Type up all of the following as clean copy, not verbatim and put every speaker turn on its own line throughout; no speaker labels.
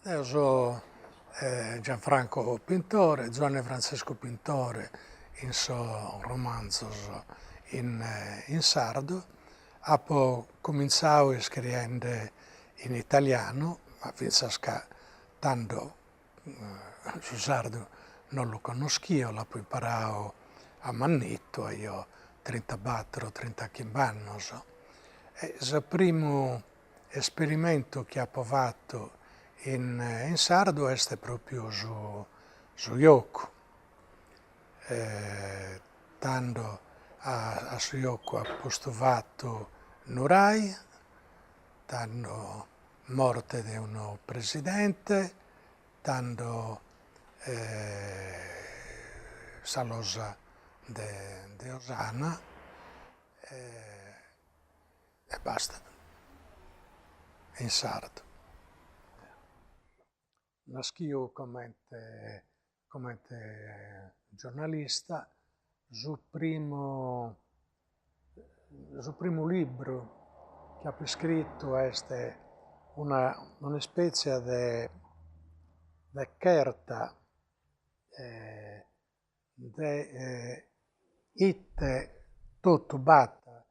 Io sono Gianfranco Pintore, Giovanni Francesco Pintore, in suo romanzo in sardo. Ho cominciato scrivendo in italiano, ma finché tanto su sardo non lo conosco, l'ho poi imparato a mannitto, io 34-35 anni. E il primo esperimento che ho fatto in sardo è proprio su Ioco. Tanto a su Ioco ha postovato Nurai, tanto morte di un presidente, tanto Salosa de Osana e basta, in sardo. Nascio come giornalista, sul primo libro che ho scritto è una specie di carta de itte tutto batta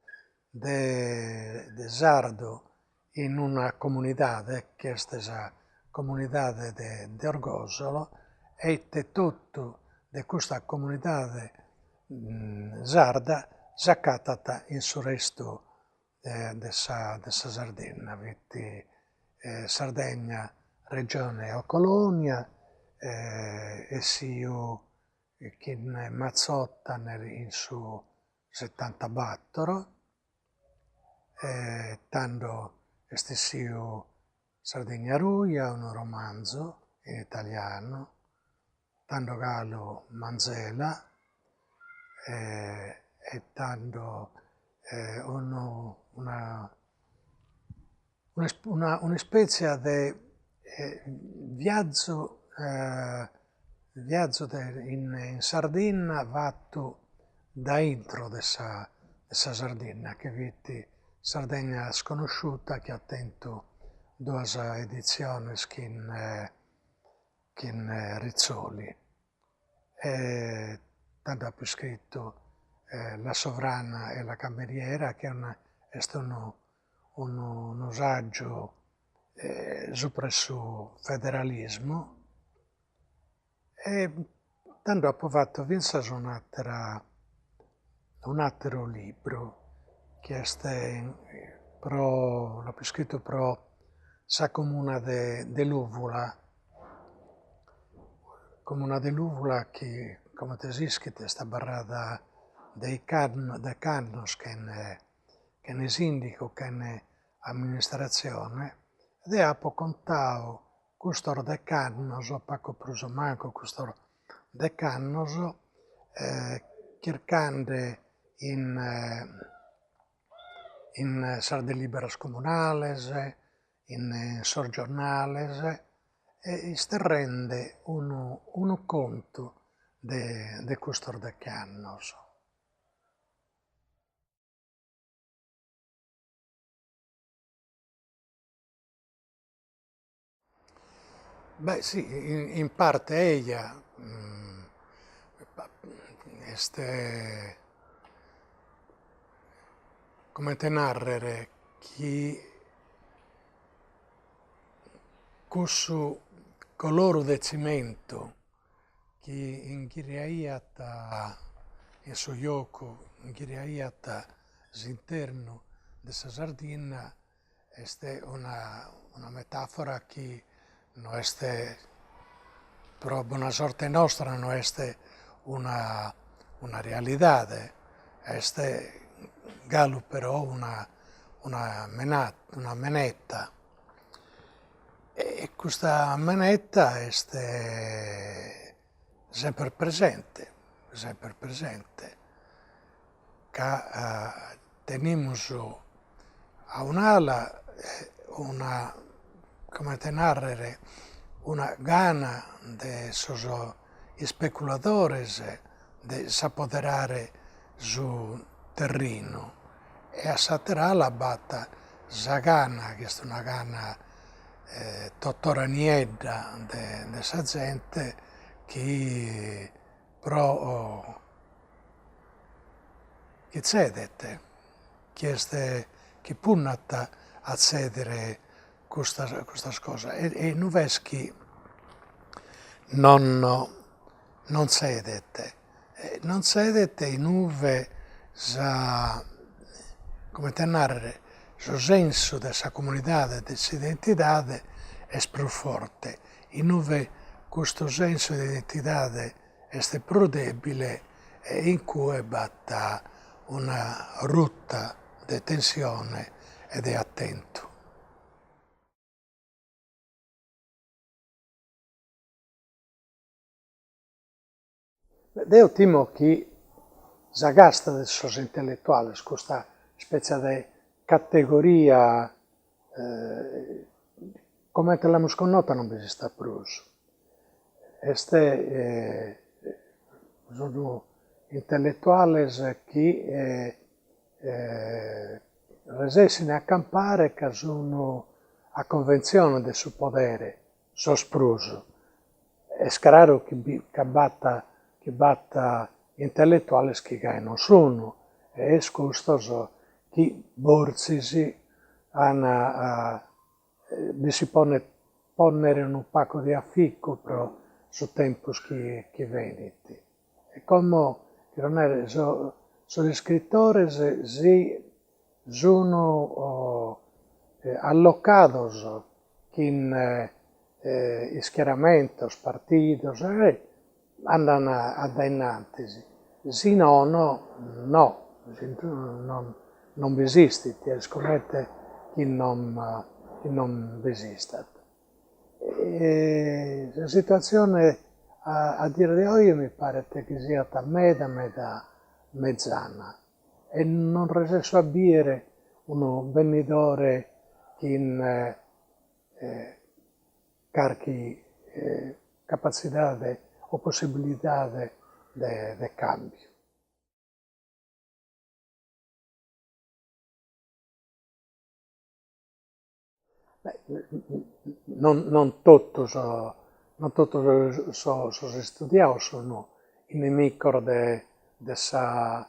de sardo in una comunità, che è la comunità di Orgosolo, e tutto di questa comunità sarda zaccata in sul resto della Sardegna, Sardegna, regione o colonia, e siu che in Mazzotta in su 74, tanto estesiu Sardegna Ruia, un romanzo in italiano, tanto Galo Manzela, e tanto una specie di viaggio in Sardegna fatto da intro dessa Sardegna, che vedi Sardegna sconosciuta, che ha tento due edizioni in Rizzoli. Tanto ha scritto La sovrana e la cameriera, che è un saggio sopra il federalismo, e tanto ho fatto vinsa un altro libro che è l'ho scritto pro sa comuna de Luvula, che come tesischite sta barrata dei cannos che ne sindaco, che ne amministrazione, ed ho contato questo de cannos, Paco Pruso Manco, questo de cannos, cercando in Sarde Liberas Comunales, in Sorgiornales, e rende un conto di questo de cannos. Beh sì, in parte ella, come te narrere, chi questo coloro de cimento chi inghiriaiata in suo Ioco, inghiriaiata all'interno della Sardegna, è una metafora che non è per buona sorte nostra, non è una realtà, è gallo però una menetta. E questa manetta è sempre presente, che tenimus a un'ala come te narrere, una gana de esos especuladores de s'apoderare su terreno, e a saterà la batta sa gana, che è una gana tuttora niedda de sa gente chi pro chi cedet, chi punnat a cedere custas cosas. E nu ves chi non cedet. Non cedet inuve come te narrere, so senso de sa comunidade, de sa identidade est prus forte. Inuve questo senso di identidade est pro debile e in cui batta una rotta de tensione e de attento. Deo timo chi s'agasta de sos intellettuales, questa specie de categoria comente l'amus connota non esista prus. Sono intellettuales chi resessin a campare ca sono a convenzione de su podere, sos prus. È claro che batta intellettuales che non sono, e custos chi borzisi vi si ponere un pacco di afficco pro su tempus chi veniti. E come sono scrittores si sono allocados in schieramentos, partidos, andan addennantisi. Si no, non esiste, ti scomette chi non esiste. La situazione a dire di oggi mi pare che sia meda mezzana e non riesco a dire un venditore in carchi capacità o possibilità de cambio. Non todos sos estudiados sono inimicos de sos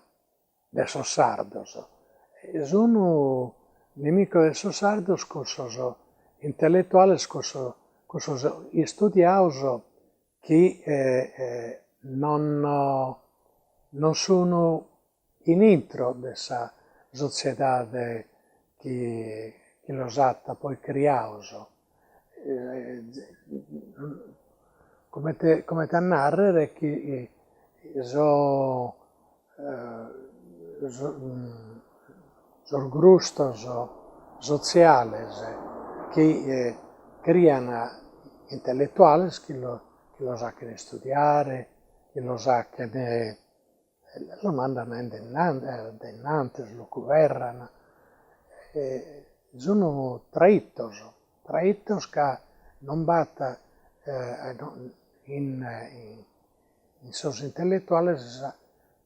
sardos. Sono inimicos de sos sardos cussos intellettuales, cussos studiados chi non sono in intro de sa sociedade chi los ha poi criados. Come te narrere che so gustos sociales che crian intellettuales che los hacen estudiare, che los hacen lo mandano addennantes, lo governano. Sono traitos che non batta in sos intellettuales la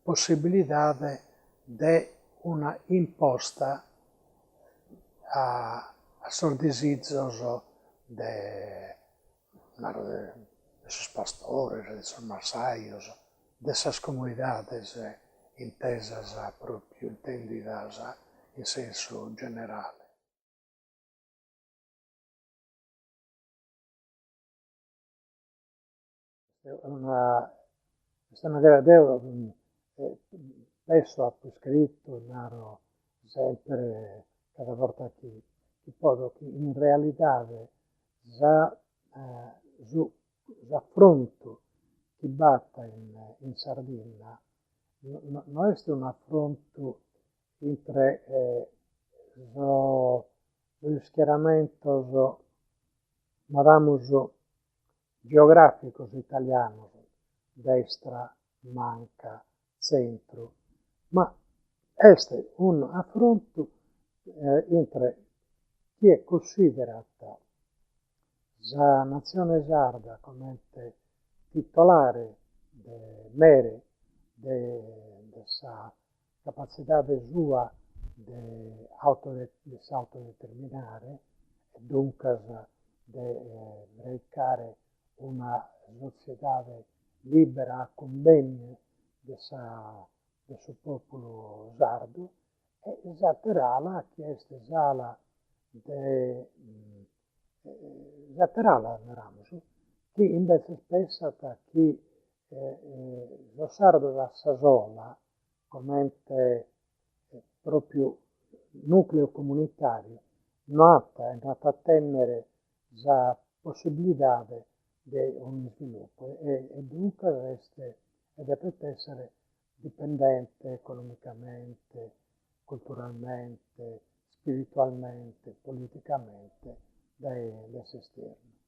possibilità de una imposta a sos desizios de sos pastores, de sos masaios, de esas comunidades intesas proprio entendidas in senso generale. Questa è una gara spesso ha scritto, narro sempre, cada volta che posso, che in realtà l'affronto che batta in Sardegna non è un affronto entre los schieramentos, digamos, geográficos italianos, destra, manca, centro, ma è un affronto entre chi è considerata la nazione sarda come titolare mere della capacità sua di autodeterminare e dunque de creare una sociedade libera a convegno de su popolo sardo, e zaterala chieste sala de zaterala naramusu, chi invece spessata chi lo sardo da Sasola, come proprio nucleo comunitario, nata a tenere la possibilità di un sviluppo e dunque resta ed è per essere dipendente economicamente, culturalmente, spiritualmente, politicamente dai esterni.